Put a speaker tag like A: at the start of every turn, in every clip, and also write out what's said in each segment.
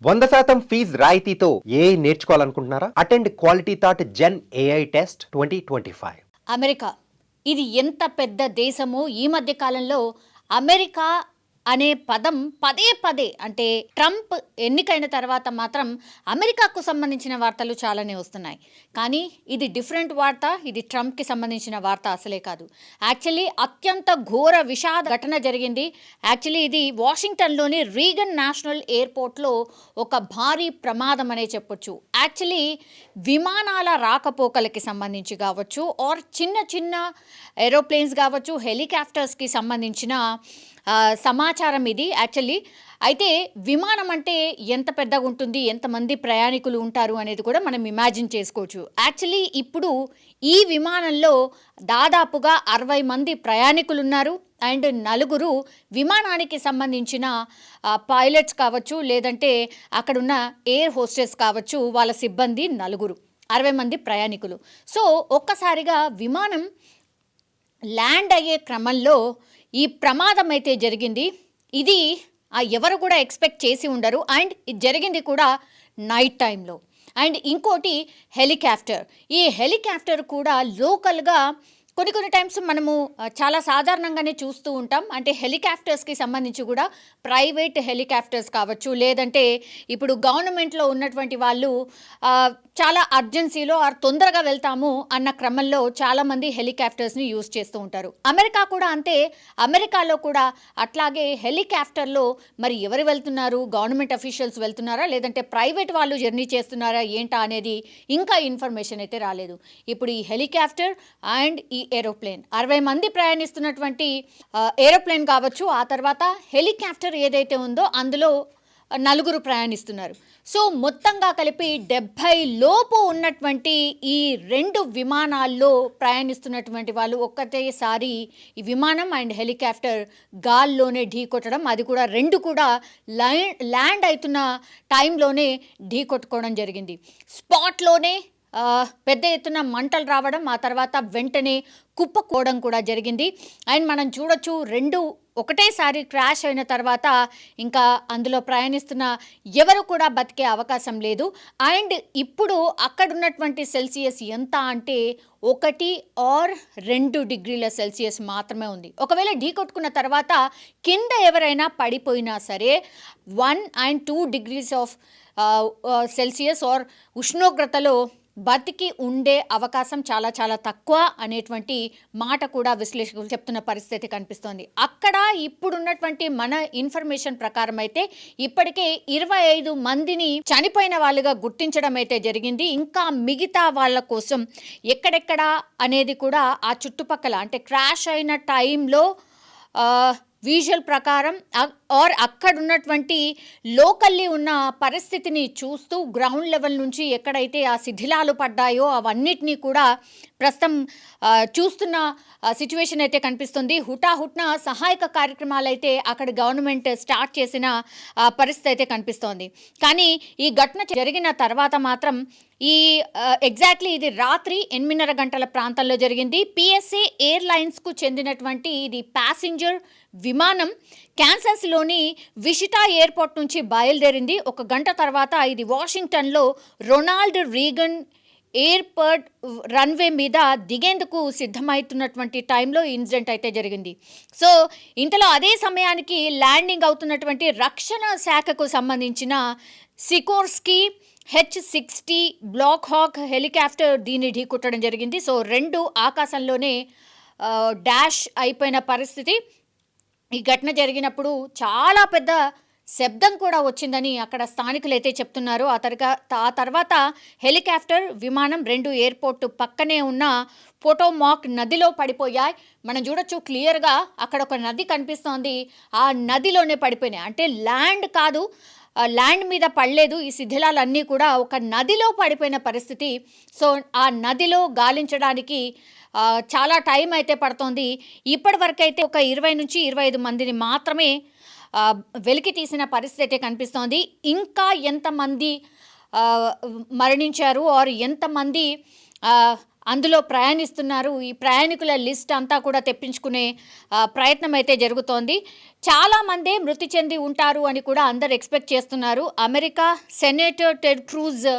A: 100% fees రాయితీతో AI నేర్చుకోవాలనుకుంటున్నారా? Attend Quality Thought Gen AI test 2025.
B: America ఇది ఎంత పెద్ద దేశమో ఈ మధ్య కాలంలో అమెరికా అనే పదం పదే పదే అంటే ట్రంప్ ఎన్నికైన తర్వాత మాత్రం అమెరికాకు సంబంధించిన వార్తలు చాలానే వస్తున్నాయి. కానీ ఇది డిఫరెంట్ వార్త, ఇది ట్రంప్కి సంబంధించిన వార్త అసలే కాదు. యాక్చువల్లీ అత్యంత ఘోర విషాద ఘటన జరిగింది. యాక్చువల్లీ ఇది వాషింగ్టన్లోని రీగన్ నేషనల్ ఎయిర్పోర్ట్లో ఒక భారీ ప్రమాదం అనే చెప్పొచ్చు. యాక్చువల్లీ విమానాల రాకపోకలకి సంబంధించి కావచ్చు, ఆర్ చిన్న చిన్న ఏరోప్లేన్స్ కావచ్చు, హెలికాప్టర్స్కి సంబంధించిన సమాచారం ఇది యాక్చువల్లీ. అయితే విమానం అంటే ఎంత పెద్దగా ఉంటుంది, ఎంతమంది ప్రయాణికులు ఉంటారు అనేది కూడా మనం ఇమాజిన్ చేసుకోవచ్చు. యాక్చువల్లీ ఇప్పుడు ఈ విమానంలో దాదాపుగా 60 మంది ప్రయాణికులు ఉన్నారు. అండ్ 4 విమానానికి సంబంధించిన పైలట్స్ కావచ్చు, లేదంటే అక్కడున్న ఎయిర్ హోస్టెస్ కావచ్చు, వాళ్ళ సిబ్బంది 4, 60 మంది ప్రయాణికులు. సో ఒక్కసారిగా విమానం ల్యాండ్ అయ్యే క్రమంలో ఈ ప్రమాదం అయితే జరిగింది. ఇది ఎవరు కూడా ఎక్స్పెక్ట్ చేసి ఉండరు. అండ్ ఇది జరిగింది కూడా నైట్ టైంలో. అండ్ ఇంకోటి హెలికాప్టర్. ఈ హెలికాప్టర్ కూడా లోకల్గా కొన్ని టైమ్స్ మనము చాలా సాధారణంగానే చూస్తూ ఉంటాం. అంటే హెలికాప్టర్స్కి సంబంధించి కూడా ప్రైవేట్ హెలికాప్టర్స్ కావచ్చు, లేదంటే ఇప్పుడు గవర్నమెంట్లో ఉన్నటువంటి వాళ్ళు చాలా అర్జెన్సీలో తొందరగా వెళ్తాము అన్న క్రమంలో చాలామంది హెలికాప్టర్స్ని యూజ్ చేస్తూ ఉంటారు. అమెరికా కూడా అంతే. అమెరికాలో కూడా అట్లాగే హెలికాప్టర్లో మరి ఎవరు వెళ్తున్నారు, గవర్నమెంట్ అఫీషియల్స్ వెళ్తున్నారా, లేదంటే ప్రైవేట్ వాళ్ళు జర్నీ చేస్తున్నారా ఏంటా అనేది ఇంకా ఇన్ఫర్మేషన్ అయితే రాలేదు. ఇప్పుడు ఈ హెలికాప్టర్ అండ్ ఈ ఏరోప్లేన్ 60 మంది ప్రయాణిస్తున్నటువంటి ఏరోప్లేన్ కావచ్చు, ఆ తర్వాత హెలికాప్టర్ ఏదైతే ఉందో అందులో 4 ప్రయాణిస్తున్నారు. సో మొత్తంగా కలిపి 70 లోపు ఉన్నటువంటి ఈ 2 విమానాల్లో ప్రయాణిస్తున్నటువంటి వాళ్ళు ఒక్కటేసారి ఈ విమానం అండ్ హెలికాప్టర్ గాల్లోనే ఢీ కొట్టడం, అది కూడా 2 కూడా ల్యాండ్ అవుతున్న టైంలోనే ఢీ కొట్టుకోవడం జరిగింది. స్పాట్లోనే పెద్ద ఎత్తున మంటలు రావడం, ఆ తర్వాత వెంటనే కుప్పకోవడం కూడా జరిగింది. అండ్ మనం చూడొచ్చు 2 ఒకటేసారి క్రాష్ అయిన తర్వాత ఇంకా అందులో ప్రయాణిస్తున్న ఎవరు కూడా బతికే అవకాశం లేదు. అండ్ ఇప్పుడు అక్కడ ఉన్నటువంటి సెల్సియస్ ఎంత అంటే 1 ఆర్ 2 డిగ్రీల సెల్సియస్ మాత్రమే ఉంది. ఒకవేళ ఢీ కొట్టుకున్న తర్వాత కింద ఎవరైనా పడిపోయినా సరే 1 and 2 degrees of Celsius or ఉష్ణోగ్రతలో బతికి ఉండే అవకాశం చాలా చాలా తక్కువ అనేటువంటి మాట కూడా విశ్లేషకులు చెప్తున్న పరిస్థితి కనిపిస్తోంది. అక్కడ ఇప్పుడున్నటువంటి మన ఇన్ఫర్మేషన్ ప్రకారం అయితే ఇప్పటికే 25 మందిని చనిపోయిన వాళ్ళుగా గుర్తించడం అయితే జరిగింది. ఇంకా మిగతా వాళ్ళ కోసం ఎక్కడెక్కడ అనేది కూడా ఆ చుట్టుపక్కల అంటే క్రాష్ అయిన టైంలో విజువల్ ప్రకారం ఆర్ అక్కడ ఉన్నటువంటి లోకల్లీ ఉన్న పరిస్థితిని చూస్తూ గ్రౌండ్ లెవెల్ నుంచి ఎక్కడైతే ఆ శిథిలాలు పడ్డాయో అవన్నిటినీ కూడా ప్రస్తుతం చూస్తున్న సిచ్యువేషన్ అయితే కనిపిస్తుంది. హుటాహుట్న సహాయక కార్యక్రమాలు అయితే అక్కడ గవర్నమెంట్ స్టార్ట్ చేసిన పరిస్థితి అయితే కనిపిస్తోంది. కానీ ఈ ఘటన జరిగిన తర్వాత మాత్రం ఎగ్జాక్ట్లీ ఇది రాత్రి 8:30 గంటల ప్రాంతంలో జరిగింది. పిఎస్ఏ ఎయిర్లైన్స్కు చెందినటువంటి ఇది ప్యాసింజర్ విమానం క్యాన్సస్లోని విషిటా ఎయిర్పోర్ట్ నుంచి బయలుదేరింది. 1 గంట తర్వాత ఇది వాషింగ్టన్లో రొనాల్డ్ రీగన్ ఎయిర్పోర్ట్ రన్వే మీద దిగేందుకు సిద్ధమవుతున్నటువంటి టైంలో ఇన్సిడెంట్ అయితే జరిగింది. సో ఇంతలో అదే సమయానికి ల్యాండింగ్ అవుతున్నటువంటి రక్షణ శాఖకు సంబంధించిన Sikorsky H-60 black hack helicopter దీన్ని ఢీకొట్టడం జరిగింది. సో 2 ఆకాశంలోనే డాష్ అయిపోయిన పరిస్థితి. ఈ ఘటన జరిగినప్పుడు చాలా పెద్ద శబ్దం కూడా వచ్చిందని అక్కడ స్థానికులు అయితే చెప్తున్నారు. ఆ తర్వాత హెలికాప్టర్ విమానం 2 ఎయిర్పోర్ట్ పక్కనే ఉన్న పోటోమాక్ నదిలో పడిపోయాయి. మనం చూడొచ్చు క్లియర్గా అక్కడ ఒక నది కనిపిస్తోంది. ఆ నదిలోనే పడిపోయినాయి. అంటే ల్యాండ్ కాదు, ల్యాండ్ మీద పడలేదు. ఈ శిథిలాలన్నీ కూడా ఒక నదిలో పడిపోయిన పరిస్థితి. సో ఆ నదిలో గాలించడానికి చాలా టైం అయితే పడుతోంది. ఇప్పటి వరకు అయితే ఒక 20 నుంచి 25 మందిని మాత్రమే వెలికి తీసిన పరిస్థితి అయితే కనిపిస్తోంది. ఇంకా ఎంతమంది మరణించారు ఆర్ ఎంతమంది అందులో ప్రయాణిస్తున్నారు. ఈ ప్రయాణికుల లిస్ట్ అంతా కూడా తెప్పించుకునే ప్రయత్నం అయితే జరుగుతోంది. చాలామందే మృతి చెంది ఉంటారు అని కూడా అందరు ఎక్స్పెక్ట్ చేస్తున్నారు. అమెరికా సెనేటర్ టెడ్ క్రూజ్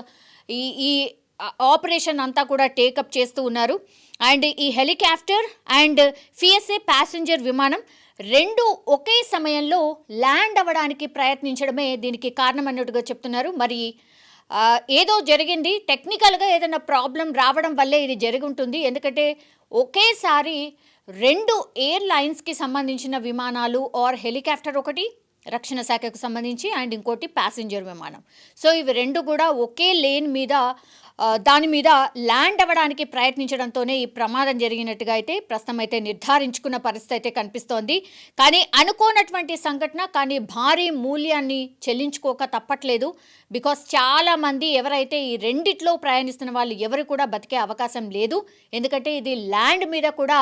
B: ఈ ఈ ఆపరేషన్ అంతా కూడా టేకప్ చేస్తూ ఉన్నారు. అండ్ ఈ హెలికాప్టర్ అండ్ ఫిఎస్ఏ ప్యాసింజర్ విమానం రెండు ఒకే సమయంలో ల్యాండ్ అవ్వడానికి ప్రయత్నించడమే దీనికి కారణం అన్నట్టుగా చెప్తున్నారు. మరి ఏదో జరిగింది, టెక్నికల్గా ఏదైనా ప్రాబ్లం రావడం వల్లే ఇది జరిగి ఉంటుంది. ఎందుకంటే ఒకేసారి 2 ఎయిర్లైన్స్కి సంబంధించిన విమానాలు ఆర్ హెలికాప్టర్ ఒకటి రక్షణ శాఖకు సంబంధించి అండ్ ఇంకోటి ప్యాసింజర్ విమానం. సో ఇవి రెండు కూడా ఒకే లేన్ మీద దాని మీద ల్యాండ్ అవ్వడానికి ప్రయత్నించడంతోనే ఈ ప్రమాదం జరిగినట్టుగా అయితే ప్రస్తుతం అయితే నిర్ధారించుకున్న పరిస్థితి అయితే కనిపిస్తోంది. కానీ అనుకోనటువంటి సంఘటన, కానీ భారీ మూల్యాన్ని చెల్లించుకోక తప్పట్లేదు. బికాస్ చాలామంది ఎవరైతే ఈ రెండిట్లో ప్రయాణిస్తున్న వాళ్ళు ఎవరు కూడా బతికే అవకాశం లేదు. ఎందుకంటే ఇది ల్యాండ్ మీద కూడా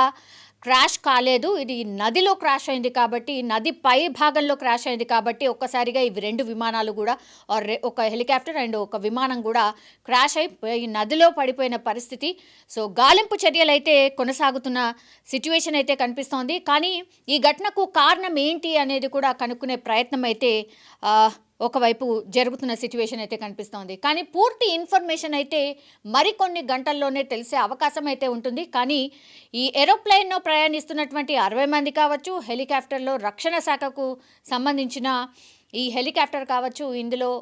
B: క్రాష్ కాలేదు, ఇది నదిలో క్రాష్ అయింది కాబట్టి, నది పై భాగంలో క్రాష్ అయింది కాబట్టి ఒక్కసారిగా ఇవి 2 విమానాలు కూడా ఒక హెలికాప్టర్ అండ్ ఒక విమానం కూడా క్రాష్ అయిపోయి నదిలో పడిపోయిన పరిస్థితి. సో గాలింపు చర్యలు అయితే కొనసాగుతున్న సిచ్యువేషన్ అయితే కనిపిస్తోంది. కానీ ఈ ఘటనకు కారణం ఏంటి అనేది కూడా కనుక్కునే ప్రయత్నం అయితే ఒకవైపు జరుగుతున్న సిచ్యువేషన్ అయితే కనిపిస్తోంది. కానీ పూర్తి ఇన్ఫర్మేషన్ అయితే మరికొన్ని గంటల్లోనే తెలిసే అవకాశం అయితే ఉంటుంది. కానీ ఈ ఏరోప్లేన్లో ప్రయాణిస్తున్నటువంటి 60 మంది కావచ్చు, హెలికాప్టర్లో రక్షణ శాఖకు సంబంధించిన ఈ హెలికాప్టర్ కావచ్చు, ఇందులో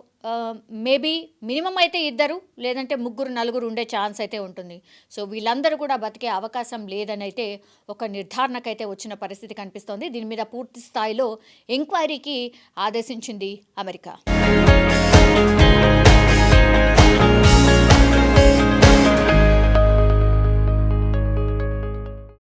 B: మేబీ మినిమం అయితే 2 లేదంటే 3, 4 ఉండే ఛాన్స్ అయితే ఉంటుంది. సో వీళ్ళందరూ కూడా బతికే అవకాశం లేదని అయితే ఒక నిర్ధారణకైతే వచ్చిన పరిస్థితి కనిపిస్తోంది. దీని మీద పూర్తి స్థాయిలో ఎంక్వైరీకి ఆదేశించింది అమెరికా.